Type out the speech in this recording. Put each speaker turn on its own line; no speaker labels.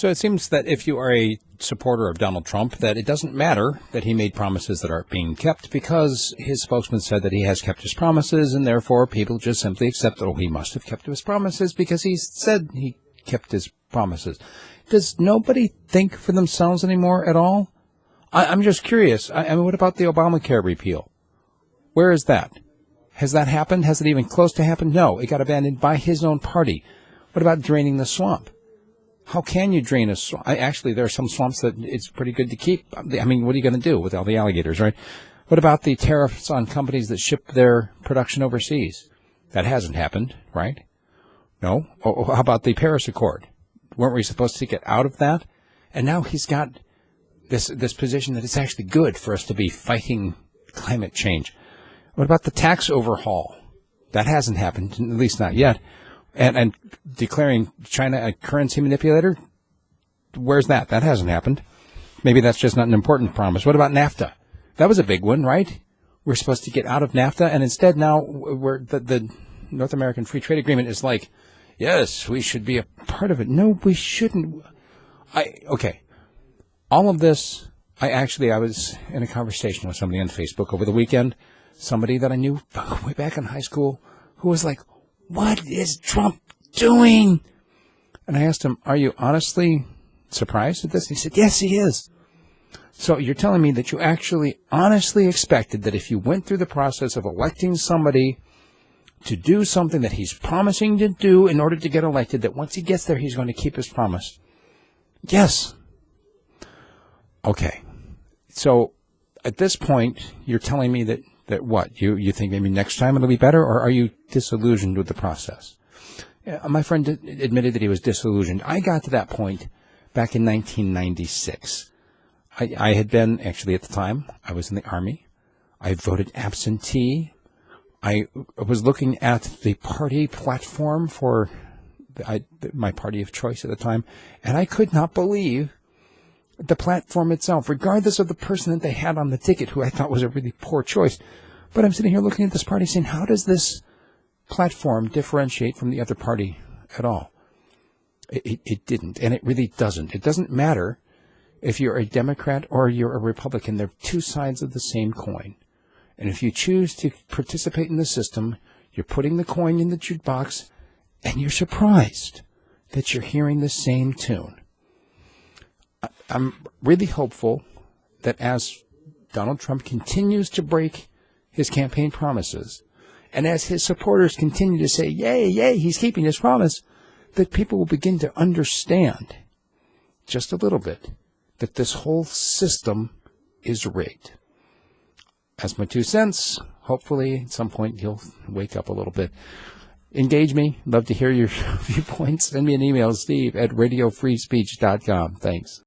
So it seems that if you are a supporter of Donald Trump, that it doesn't matter that he made promises that aren't being kept because his spokesman said that he has kept his promises, and therefore people just simply accept, oh, he must have kept his promises because he said he kept his promises. Does nobody think for themselves anymore at all? I'm just curious. I mean, what about the Obamacare repeal? Where is that? Has that happened? Has it even close to happened? No, it got abandoned by his own party. What about draining the swamp? How can you drain a swamp? Actually, there are some swamps that it's pretty good to keep. I mean, what are you going to do with all the alligators, right? What about the tariffs on companies that ship their production overseas? That hasn't happened, right? No? Oh, how about the Paris Accord? Weren't we supposed to get out of that? And now he's got this position that it's actually good for us to be fighting climate change. What about the tax overhaul? That hasn't happened, at least not yet. And declaring China a currency manipulator? Where's that? That hasn't happened. Maybe that's just not an important promise. What about NAFTA? That was a big one, right? We're supposed to get out of NAFTA, and instead now the North American Free Trade Agreement is like, yes, we should be a part of it. No, we shouldn't. Okay. All of this, I was in a conversation with somebody on Facebook over the weekend, somebody that I knew way back in high school, who was like, what is Trump doing? And I asked him, are you honestly surprised at this? And he said, yes, he is. So you're telling me that you actually honestly expected that if you went through the process of electing somebody to do something that he's promising to do in order to get elected, that once he gets there, he's going to keep his promise? Yes. Okay. So at this point, you're telling me that what? You think maybe next time it'll be better, or are you disillusioned with the process? My friend admitted that he was disillusioned. I got to that point back in 1996. I had been, actually at the time, I was in the Army. I voted absentee. I was looking at the party platform for my party of choice at the time, and I could not believe the platform itself, regardless of the person that they had on the ticket, who I thought was a really poor choice. But I'm sitting here looking at this party saying, how does this platform differentiate from the other party at all? It didn't, and it really doesn't. It doesn't matter if you're a Democrat or you're a Republican. They're two sides of the same coin. And if you choose to participate in the system, you're putting the coin in the jukebox, and you're surprised that you're hearing the same tune. I'm really hopeful that as Donald Trump continues to break his campaign promises, and as his supporters continue to say, yay, yay, he's keeping his promise, that people will begin to understand just a little bit that this whole system is rigged. That's my 2 cents. Hopefully, at some point, you'll wake up a little bit. Engage me. Love to hear your viewpoints. Send me an email, steve@radiofreespeech.com. Thanks.